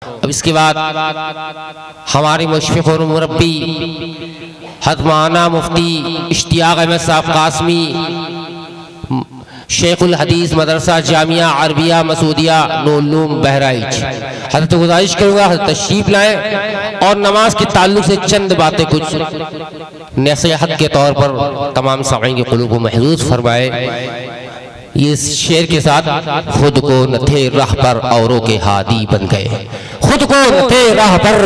اب اس کے بعد ہمارے مشفق اور مربی حضرت مولانا مفتی اشتیاق احمد صاحب قاسمی شیخ الحدیث مدرسہ جامعہ عربیہ مسعودیہ نورالعلوم بہرائچ، حضرت گزارش کروں گا حضرت تشریف لائیں اور نماز کے تعلق سے چند باتیں کچھ نصیحت کے طور پر تمام سامعین کے قلوب کو محظوظ فرمائے۔ یہ شعر کے ساتھ خود کو نہ تھے راہ پر اوروں کے ہادی بن گئے، خود کو نہ تھے راہ پر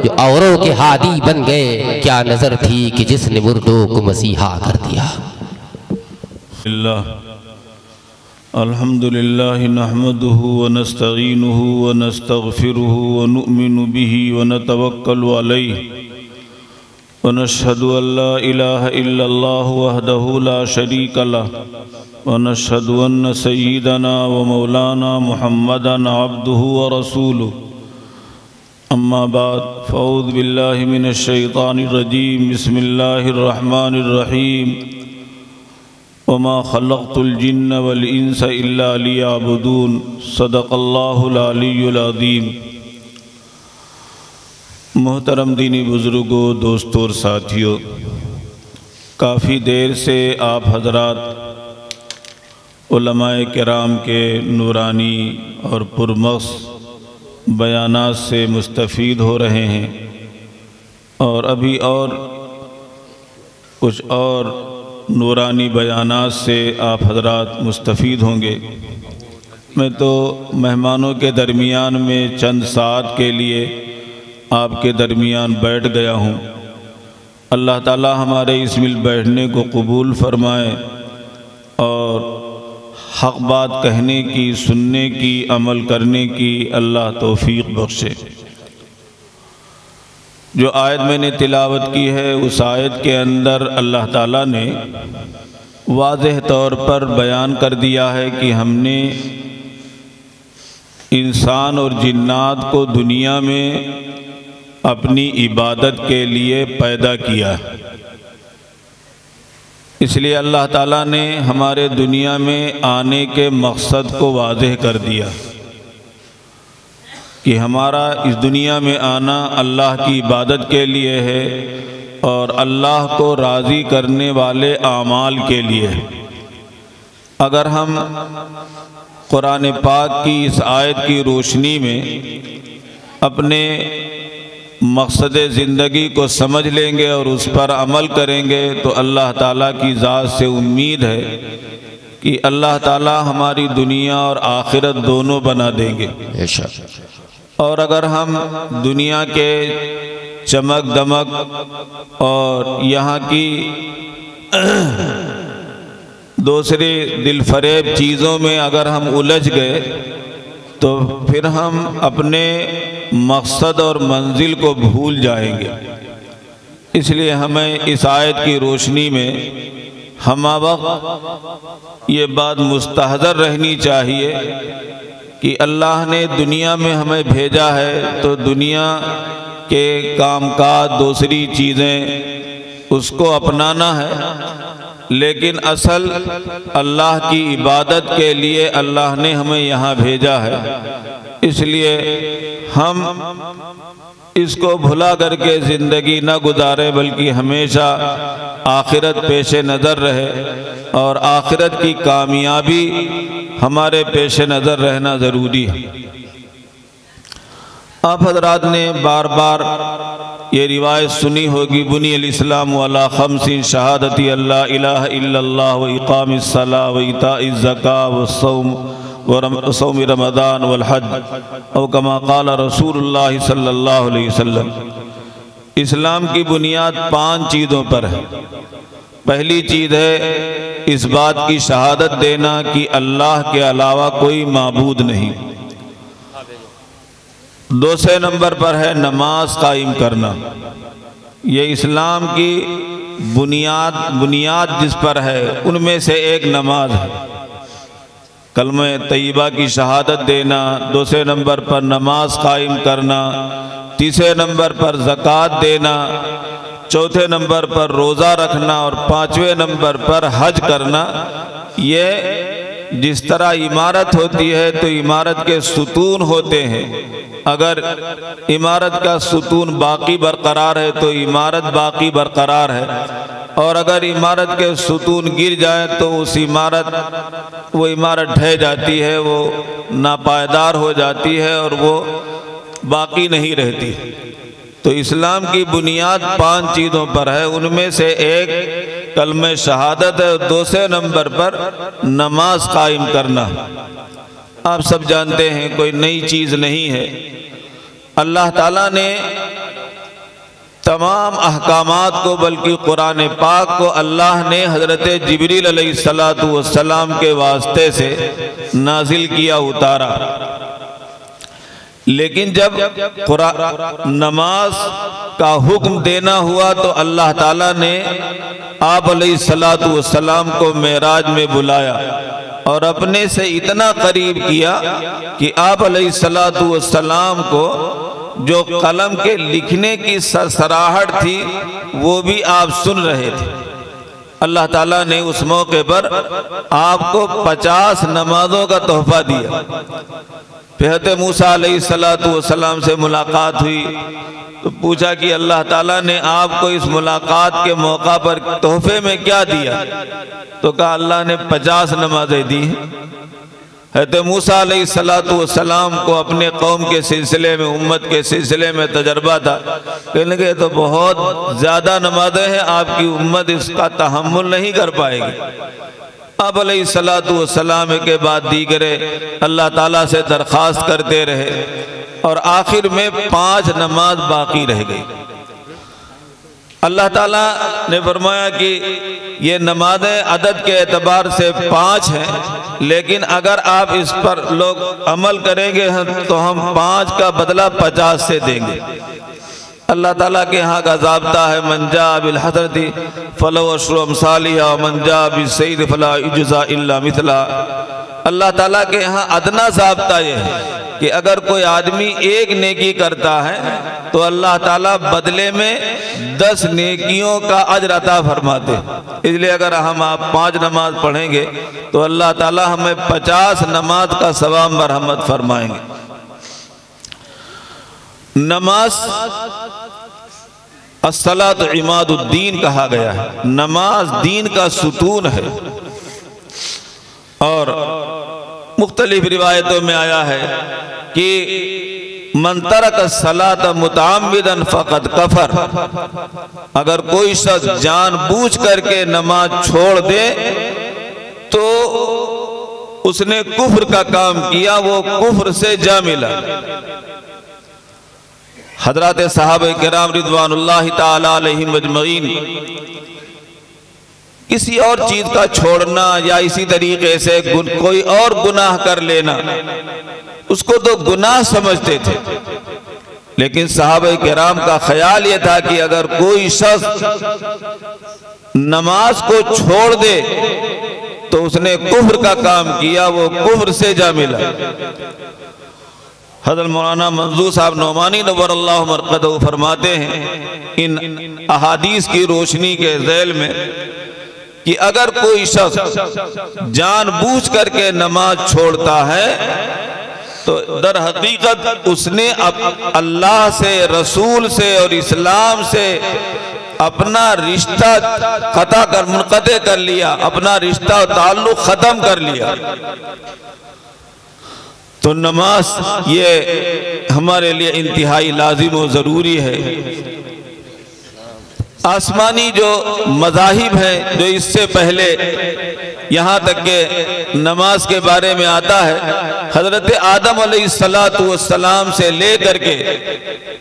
جو اوروں کے ہادی بن گئے، کیا نظر تھی کہ جس نے مردوں کو مسیحا کر دیا۔ الحمدللہ نحمده ونستعینه ونستغفره ونؤمن به ونتوکل علیہ ونشهد ان لا الہ الا اللہ وحدہ لا شریک لہ ونشهد ان سیدنا ومولانا محمدا عبدہ ورسولہ اما بعد فاعوذ باللہ من الشیطان الرجیم بسم اللہ الرحمن الرحیم وما خلقت الجن والانس الا لیعبدون صدق اللہ العلی العظیم۔ محترم دینی بزرگوں، دوستوں اور ساتھیوں، کافی دیر سے آپ حضرات علماء کرام کے نورانی اور پرمغز بیانات سے مستفید ہو رہے ہیں، اور ابھی اور کچھ اور نورانی بیانات سے آپ حضرات مستفید ہوں گے۔ میں تو مہمانوں کے درمیان میں چند ساعت کے لیے آپ کے درمیان بیٹھ گیا ہوں۔ اللہ تعالی ہمارے اس مل بیٹھنے کو قبول فرمائے اور حق بات کہنے کی، سننے کی، عمل کرنے کی اللہ توفیق بخشے۔ جو آیت میں نے تلاوت کی ہے، اس آیت کے اندر اللہ تعالیٰ نے واضح طور پر بیان کر دیا ہے کہ ہم نے انسان اور جنات کو دنیا میں اپنی عبادت کے لیے پیدا کیا۔ اس لیے اللہ تعالیٰ نے ہمارے دنیا میں آنے کے مقصد کو واضح کر دیا کہ ہمارا اس دنیا میں آنا اللہ کی عبادت کے لیے ہے اور اللہ کو راضی کرنے والے اعمال کے لیے ہے۔ اگر ہم قرآن پاک کی اس آیت کی روشنی میں اپنے مقصد زندگی کو سمجھ لیں گے اور اس پر عمل کریں گے تو اللہ تعالیٰ کی ذات سے امید ہے کہ اللہ تعالیٰ ہماری دنیا اور آخرت دونوں بنا دیں گے۔ اور اگر ہم دنیا کے چمک دمک اور یہاں کی دوسرے دل فریب چیزوں میں اگر ہم الجھ گئے تو پھر ہم اپنے مقصد اور منزل کو بھول جائیں گے۔ اس لیے ہمیں اس آیت کی روشنی میں ہم وقت یہ بات مستحضر رہنی چاہیے کہ اللہ نے دنیا میں ہمیں بھیجا ہے تو دنیا کے کام کاج، دوسری چیزیں اس کو اپنانا ہے، لیکن اصل اللہ کی عبادت کے لیے اللہ نے ہمیں یہاں بھیجا ہے۔ اس لیے ہم اس کو بھلا کر کے زندگی نہ گزارے بلکہ ہمیشہ آخرت پیش نظر رہے، اور آخرت کی کامیابی ہمارے پیش نظر رہنا ضروری ہے۔ آپ حضرات نے بار بار یہ روایت سنی ہوگی، بنی الاسلام علی خمس شہادت اللہ الہ الا اللہ و اقام الصلاۃ و ایتاء الزکاۃ وصوم رمضان والحج، او کما قال رسول اللہ صلی اللہ علیہ وسلم۔ اسلام کی بنیاد 5 چیزوں پر ہے۔ پہلی چیز ہے اس بات کی شہادت دینا کہ اللہ کے علاوہ کوئی معبود نہیں۔ دوسرے نمبر پر ہے نماز قائم کرنا۔ یہ اسلام کی بنیاد جس پر ہے ان میں سے ایک نماز ہے۔ کلمہ طیبہ کی شہادت دینا، دوسرے نمبر پر نماز قائم کرنا، تیسرے نمبر پر زکوٰۃ دینا، چوتھے نمبر پر روزہ رکھنا اور 5ویں نمبر پر حج کرنا۔ یہ جس طرح عمارت ہوتی ہے تو عمارت کے ستون ہوتے ہیں، اگر عمارت کا ستون باقی برقرار ہے تو عمارت باقی برقرار ہے، اور اگر عمارت کے ستون گر جائیں تو وہ عمارت ڈھہ جاتی ہے، وہ ناپائیدار ہو جاتی ہے اور وہ باقی نہیں رہتی۔ تو اسلام کی بنیاد 5 چیزوں پر ہے، ان میں سے ایک کلمہ شہادت ہے، اور دوسرے نمبر پر نماز قائم کرنا۔ آپ سب جانتے ہیں، کوئی نئی چیز نہیں ہے۔ اللہ تعالیٰ نے تمام احکامات کو، بلکہ قرآن پاک کو اللہ نے حضرت جبریل علیہ السلام کے واسطے سے نازل کیا، اتارا۔ لیکن جب نماز کا حکم دینا ہوا تو اللہ تعالیٰ نے آپ علیہ السلام کو معراج میں بلایا اور اپنے سے اتنا قریب کیا کہ آپ علیہ السلام کو جو قلم کے لکھنے کی سرسراہٹ تھی وہ بھی آپ سن رہے تھے۔ اللہ تعالیٰ نے اس موقع پر آپ کو 50 نمازوں کا تحفہ دیا۔ حضرت موسیٰ علیہ السلام سے ملاقات ہوئی تو پوچھا کہ اللہ تعالیٰ نے آپ کو اس ملاقات کے موقع پر تحفے میں کیا دیا؟ تو کہا اللہ نے 50 نمازیں دی ہیں۔ حضرت موسیٰ علیہ السلام کو اپنے قوم کے سلسلے میں، امت کے سلسلے میں تجربہ تھا، کہنے لگے تو بہت زیادہ نمازیں ہیں، آپ کی امت اس کا تحمل نہیں کر پائے گی۔ آپ علیہ السلام کے بعد دیگرے اللہ تعالیٰ سے درخواست کرتے رہے اور آخر میں 5 نماز باقی رہ گئی۔ اللہ تعالیٰ نے فرمایا کہ یہ نمازیں عدد کے اعتبار سے 5 ہیں، لیکن اگر آپ اس پر لوگ عمل کریں گے تو ہم 5 کا بدلہ 50 سے دیں گے۔ اللہ تعالیٰ کے ہاں کا ضابطہ ہے من جاء بالحسنۃ فلہ عشر امثالھا ومن جاء بالسیئۃ فلا یجزی الا مثلھا۔ اللہ تعالیٰ کے ہاں ادنا ضابطہ یہ ہے کہ اگر کوئی آدمی ایک نیکی کرتا ہے تو اللہ تعالیٰ بدلے میں 10 نیکیوں کا اجر عطا فرماتے۔ اس لیے اگر ہم آپ 5 نماز پڑھیں گے تو اللہ تعالیٰ ہمیں 50 نماز کا ثواب مرحمت فرمائیں گے۔ نماز الصلاۃ عماد الدین کہا گیا ہے، نماز دین کا ستون ہے، اور مختلف روایتوں میں آیا ہے کہ من ترک الصلاۃ متعمدا فقد کفر، اگر کوئی شخص جان بوجھ کر کے نماز چھوڑ دے تو اس نے کفر کا کام کیا، وہ کفر سے جا ملا۔ حضرات صحابہ کرام رضوان اللہ تعالی علیہم اجمعین کسی اور چیز کا چھوڑنا یا اسی طریقے سے کوئی اور گناہ کر لینا اس کو تو گناہ سمجھتے تھے، لیکن صحابہ کرام کا خیال یہ تھا کہ اگر کوئی شخص نماز کو چھوڑ دے تو اس نے کفر کا کام کیا، وہ کفر سے جا ملا۔ حضرت مولانا منظور صاحب نعمانی نور اللہ مرقدہ فرماتے ہیں ان احادیث کی روشنی کے ذیل میں کہ اگر کوئی شخص جان بوجھ کر کے نماز چھوڑتا ہے تو در حقیقت اس نے اللہ سے، رسول سے اور اسلام سے اپنا رشتہ منقطع کر لیا، اپنا رشتہ تعلق ختم کر لیا۔ تو نماز یہ ہمارے لیے انتہائی لازم و ضروری ہے۔ آسمانی جو مذاہب ہیں جو اس سے پہلے یہاں تک کہ نماز کے بارے میں آتا ہے، حضرت آدم علیہ السلام سے لے کر کے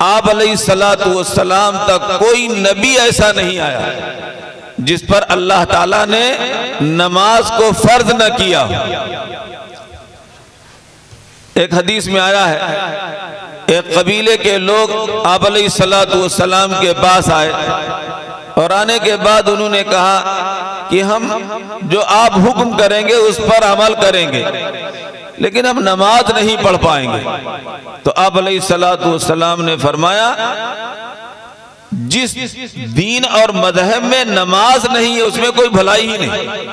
آپ علیہ السلام تک کوئی نبی ایسا نہیں آیا جس پر اللہ تعالیٰ نے نماز کو فرض نہ کیا۔ ایک حدیث میں آیا ہے ایک قبیلے کے لوگ آپ علیہ السلام کے پاس آئے اور آنے کے بعد انہوں نے کہا کہ ہم جو آپ حکم کریں گے اس پر عمل کریں گے، لیکن ہم نماز نہیں پڑھ پائیں گے۔ تو آپ علیہ السلام نے فرمایا جس دین اور مذہب میں نماز نہیں ہے اس میں کوئی بھلائی ہی نہیں،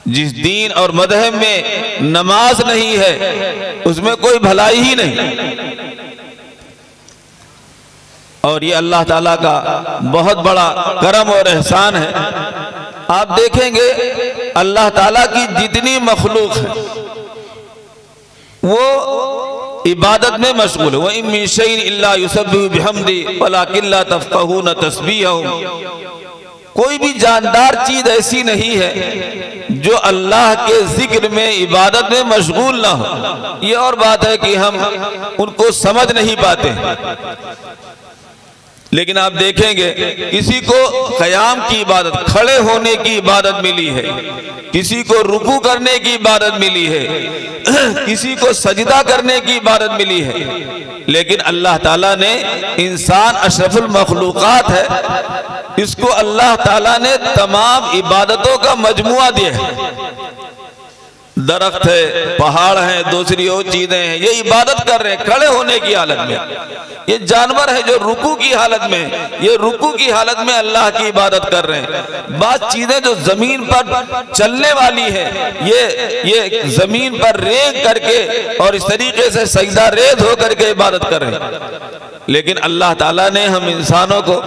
جس دین اور مذہب میں نماز نہیں ہے اس میں کوئی بھلائی ہی نہیں۔ اور یہ اللہ تعالیٰ کا بہت بڑا کرم اور احسان ہے۔ آپ دیکھیں گے اللہ تعالیٰ کی جتنی مخلوق ہے وہ عبادت میں مشغول ہے۔ وَإِن مِّن شَيْءٍ إِلَّا يُسَبِّحُ بِحَمْدِهِ وَلَٰكِن لَّا تَفْقَهُونَ تَسْبِيحَهُم۔ کوئی بھی جاندار چیز ایسی نہیں ہے جو اللہ کے ذکر میں عبادت میں مشغول نہ ہو۔ یہ اور بات ہے کہ ہم ان کو سمجھ نہیں پاتے، لیکن آپ دیکھیں گے کسی کو قیام کی عبادت، کھڑے ہونے کی عبادت ملی ہے، کسی کو رکوع کرنے کی عبادت ملی ہے، کسی کو سجدہ کرنے کی عبادت ملی ہے، لیکن اللہ تعالیٰ نے انسان اشرف المخلوقات ہے، اس کو اللہ تعالیٰ نے تمام عبادتوں کا مجموعہ دیا ہے۔ درخت ہے، پہاڑ ہیں، دوسری اور چیزیں ہیں، یہ عبادت کر رہے ہیں کھڑے ہونے کی حالت میں۔ یہ جانور ہے جو رکوع کی حالت میں، یہ رکوع کی حالت میں اللہ کی عبادت کر رہے ہیں۔ بعض چیزیں جو زمین پر چلنے والی ہیں، یہ زمین پر رینگ کر کے اور اس طریقے سے سجدہ ریز ہو کر کے عبادت کر رہے ہیں، لیکن اللہ تعالیٰ نے ہم انسانوں کو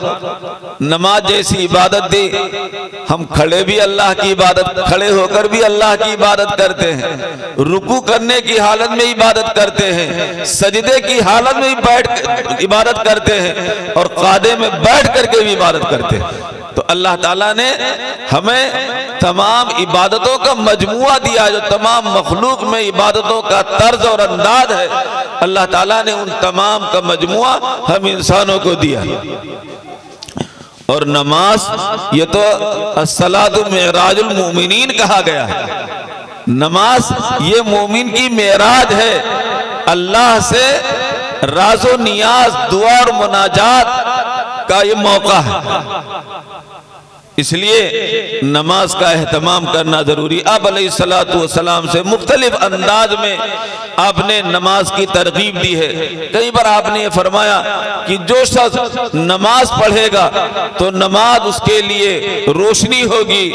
نماز جیسی عبادت دی۔ ہم کھڑے بھی اللہ کی عبادت، کھڑے ہو کر بھی اللہ کی عبادت کرتے ہیں، رکوع کرنے کی حالت میں عبادت کرتے ہیں، سجدے کی حالت میں بیٹھ عبادت کرتے ہیں، اور قعدے میں بیٹھ کر کے بھی عبادت کرتے ہیں۔ تو اللہ تعالیٰ نے ہمیں تمام عبادتوں کا مجموعہ دیا، جو تمام مخلوق میں عبادتوں کا طرز اور انداز ہے، اللہ تعالیٰ نے ان تمام کا مجموعہ ہم انسانوں کو دیا۔ اور نماز یہ تو الصلاۃ معراج المؤمنین کہا گیا ہے۔ نماز یہ مومن کی معراج ہے، اللہ سے راز و نیاز، دعا اور مناجات کا یہ موقع ہے، اس لیے نماز کا اہتمام کرنا ضروری۔ آپ علیہ السلام سے مختلف انداز میں آپ نے نماز کی ترغیب دی ہے۔ کئی بار آپ نے یہ فرمایا کہ جو شخص نماز پڑھے گا تو نماز اس کے لیے روشنی ہوگی،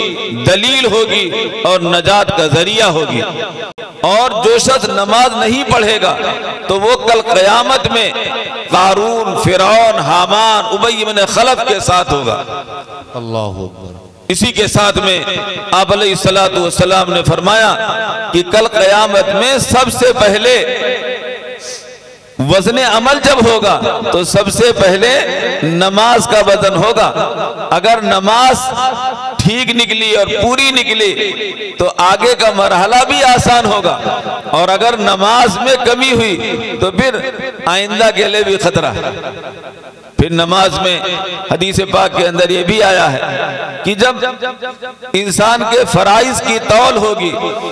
دلیل ہوگی اور نجات کا ذریعہ ہوگی، اور جو شخص نماز نہیں پڑھے گا تو وہ کل قیامت میں قارون، فرعون، حامان، ابی بن خلف کے ساتھ ہوگا۔ اللہ اکبر۔ اسی کے ساتھ میں آپ علیہ السلام نے فرمایا کہ کل قیامت میں سب سے پہلے وزن عمل جب ہوگا تو سب سے پہلے نماز کا وزن ہوگا۔ اگر نماز ٹھیک نکلی اور پوری نکلی تو آگے کا مرحلہ بھی آسان ہوگا، اور اگر نماز میں کمی ہوئی تو پھر آئندہ کے لیے بھی خطرہ ہے۔ پھر نماز میں حدیث پاک کے اندر یہ بھی آیا ہے کہ جب انسان کے فرائض کی طول ہوگی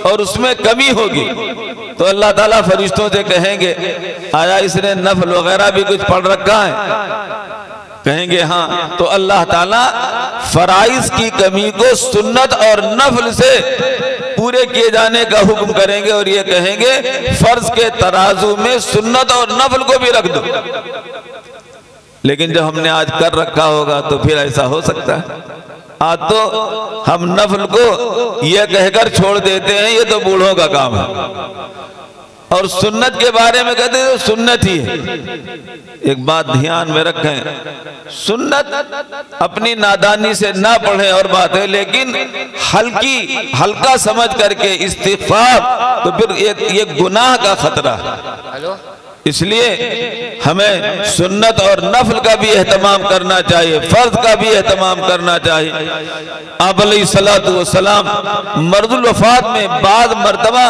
اور اس میں کمی ہوگی تو اللہ تعالیٰ فرشتوں سے کہیں گے آیا اس نے نفل وغیرہ بھی کچھ پڑھ رکھا ہے؟ کہیں گے ہاں، تو اللہ تعالیٰ فرائض کی کمی کو سنت اور نفل سے پورے کیے جانے کا حکم کریں گے، اور یہ کہیں گے فرض کے ترازو میں سنت اور نفل کو بھی رکھ دو۔ لیکن جب ہم نے آج کر رکھا ہوگا تو پھر ایسا ہو سکتا ہے؟ آج تو ہم نفل کو یہ کہہ کر چھوڑ دیتے ہیں یہ تو بوڑھوں کا کام ہے، اور سنت کے بارے میں کہتے ہیں سنت ہی ہے۔ ایک بات دھیان میں رکھیں، سنت اپنی نادانی سے نہ پڑھیں اور بات ہے، لیکن ہلکا سمجھ کر کے استغفار تو پھر یہ گناہ کا خطرہ ہے۔ اس لیے ہمیں سنت اور نفل کا بھی اہتمام کرنا چاہیے، فرض کا بھی اہتمام کرنا چاہیے۔ آپ علیہ السلام مرض الوفات میں بعض مرتبہ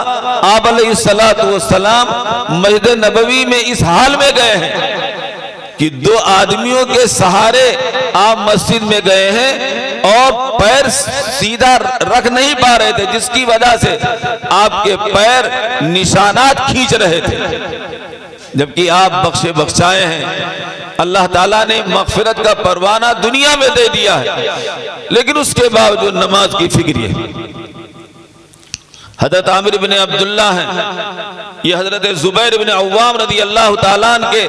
آپ علیہ السلام مسجد نبوی میں اس حال میں گئے ہیں کہ دو آدمیوں کے سہارے آپ مسجد میں گئے ہیں اور پیر سیدھا رکھ نہیں پا رہے تھے، جس کی وجہ سے آپ کے پیر نشانات کھینچ رہے تھے، جبکہ آپ بخشے بخشائے ہیں۔ اللہ تعالیٰ نے مغفرت کا پروانہ دنیا میں دے دیا ہے، لیکن اس کے باوجود نماز کی فکر ہے۔ حضرت عامر بن عبداللہ ہیں، یہ حضرت زبیر بن عوام رضی اللہ تعالیٰ عنہ کے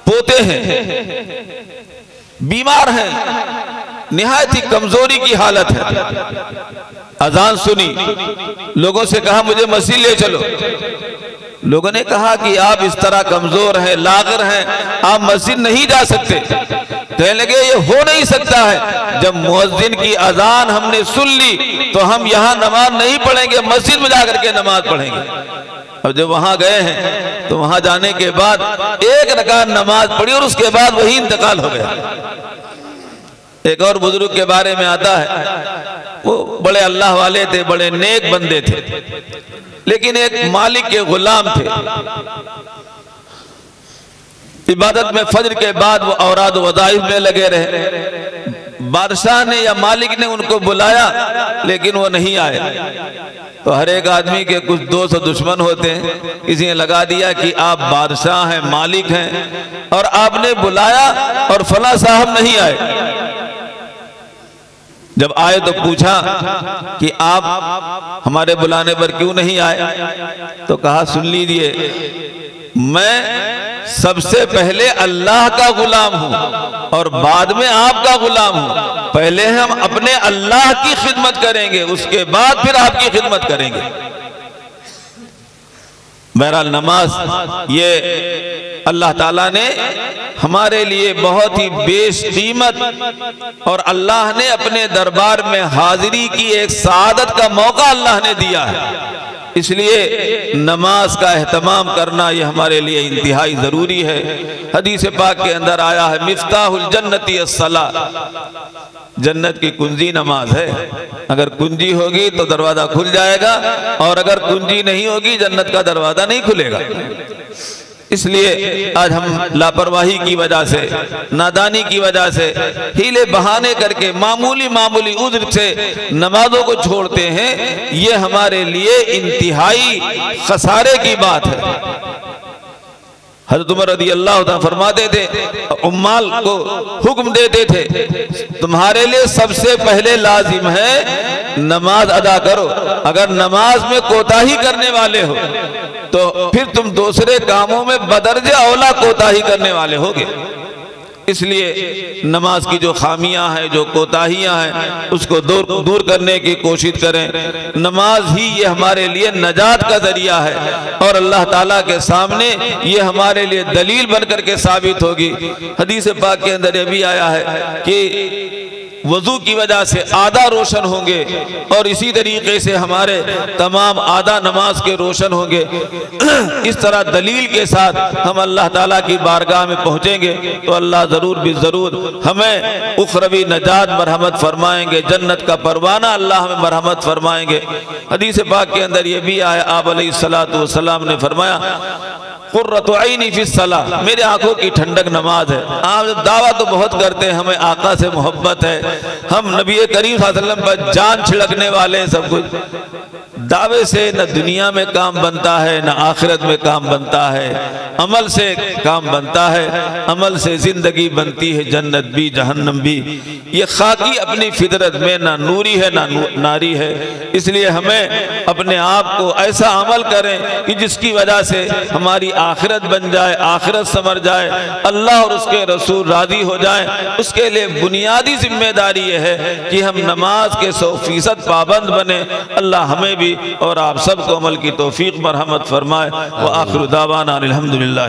پوتے ہیں، بیمار ہیں، نہایت ہی کمزوری کی حالت ہے۔ اذان سنی، لوگوں سے کہا مجھے مسجد لے چلو، لوگوں نے کہا کہ آپ اس طرح کمزور ہیں، لاغر ہیں، آپ مسجد نہیں جا سکتے۔ کہنے لگے یہ ہو نہیں سکتا ہے، جب مؤذن کی اذان ہم نے سن لی تو ہم یہاں نماز نہیں پڑھیں گے، مسجد میں جا کر کے نماز پڑھیں گے۔ اب جب وہاں گئے ہیں تو وہاں جانے کے بعد ایک رکعت نماز پڑھی اور اس کے بعد وہی انتقال ہو گیا۔ ایک اور بزرگ کے بارے میں آتا ہے، وہ بڑے اللہ والے تھے، بڑے نیک بندے تھے، لیکن ایک مالک کے غلام تھے۔ عبادت میں فجر کے بعد وہ اوراد و وظائف میں لگے رہے۔ بادشاہ نے یا مالک نے ان کو بلایا لیکن وہ نہیں آئے۔ تو ہر ایک آدمی کے کچھ دوست و دشمن ہوتے ہیں، کسی نے لگا دیا کہ آپ بادشاہ ہیں، مالک ہیں، اور آپ نے بلایا اور فلاں صاحب نہیں آئے۔ جب آئے تو پوچھا کہ آپ ہمارے بلانے پر کیوں نہیں آئے؟ تو کہا سن لیجئے، میں سب سے پہلے اللہ کا غلام ہوں اور بعد میں آپ کا غلام ہوں۔ پہلے ہم اپنے اللہ کی خدمت کریں گے، اس کے بعد پھر آپ کی خدمت کریں گے۔ بہرحال نماز یہ اللہ تعالیٰ نے ہمارے لیے بہت ہی بیش قیمت اور اللہ نے اپنے دربار میں حاضری کی ایک سعادت کا موقع اللہ نے دیا ہے، اس لیے نماز کا اہتمام کرنا یہ ہمارے لیے انتہائی ضروری ہے۔ حدیث پاک کے اندر آیا ہے مفتاح الجنتی الصلاۃ، جنت کی کنجی نماز ہے، اگر کنجی ہوگی تو دروازہ کھل جائے گا اور اگر کنجی نہیں ہوگی جنت کا دروازہ نہیں کھلے گا۔ اس لیے آج ہم لاپرواہی کی وجہ سے، نادانی کی وجہ سے، ہیلے بہانے کر کے معمولی عذر سے نمازوں کو چھوڑتے ہیں، یہ ہمارے لیے انتہائی خسارے کی بات ہے۔ حضرت عمر رضی اللہ عنہ فرماتے تھے، عمال کو حکم دیتے تھے، تمہارے لیے سب سے پہلے لازم ہے نماز ادا کرو، اگر نماز میں کوتاہی کرنے والے ہو تو پھر تم دوسرے کاموں میں بدرجہ اولا کوتاہی کرنے والے ہوگے۔ اس لیے نماز کی جو خامیاں ہیں، جو کوتاہیاں ہیں، اس کو دور کرنے کی کوشش کریں۔ نماز ہی یہ ہمارے لیے نجات کا ذریعہ ہے اور اللہ تعالیٰ کے سامنے یہ ہمارے لیے دلیل بن کر کے ثابت ہوگی۔ حدیث پاک کے اندر یہ بھی آیا ہے کہ وضو کی وجہ سے آدھا روشن ہوں گے اور اسی طریقے سے ہمارے تمام آدھا نماز کے روشن ہوں گے۔ اس طرح دلیل کے ساتھ ہم اللہ تعالیٰ کی بارگاہ میں پہنچیں گے تو اللہ ضرور بھی ضرور ہمیں اخروی نجات مرحمت فرمائیں گے، جنت کا پروانہ اللہ ہمیں مرحمت فرمائیں گے۔ حدیث پاک کے اندر یہ بھی آیا، آپ علیہ السلام نے فرمایا قرۃ عینی فی الصلاۃ، میرے آنکھوں کی ٹھنڈک نماز ہے۔ آپ دعویٰ تو بہت کرتے ہیں، ہمیں آقا سے محبت ہے، ہم نبی کریم صلی اللہ علیہ وسلم پر جان چھڑکنے والے ہیں، سب کچھ دعوے سے نہ دنیا میں کام بنتا ہے نہ آخرت میں کام بنتا ہے، عمل سے کام بنتا ہے، عمل سے زندگی بنتی ہے، جنت بھی جہنم بھی۔ یہ خاکی اپنی فطرت میں نہ نوری ہے نہ ناری ہے، اس لیے ہمیں اپنے آپ کو ایسا عمل کریں کہ جس کی وجہ سے ہماری آخرت بن جائے، آخرت سمر جائے، اللہ اور اس کے رسول راضی ہو جائیں۔ اس کے لیے بنیادی ذمہ داری یہ ہے کہ ہم نماز کے 100% پابند بنیں۔ اللہ ہمیں بھی اور آپ سب کو عمل کی توفیق مرحمت فرمائے۔ وآخر دعوانا الحمدللہ۔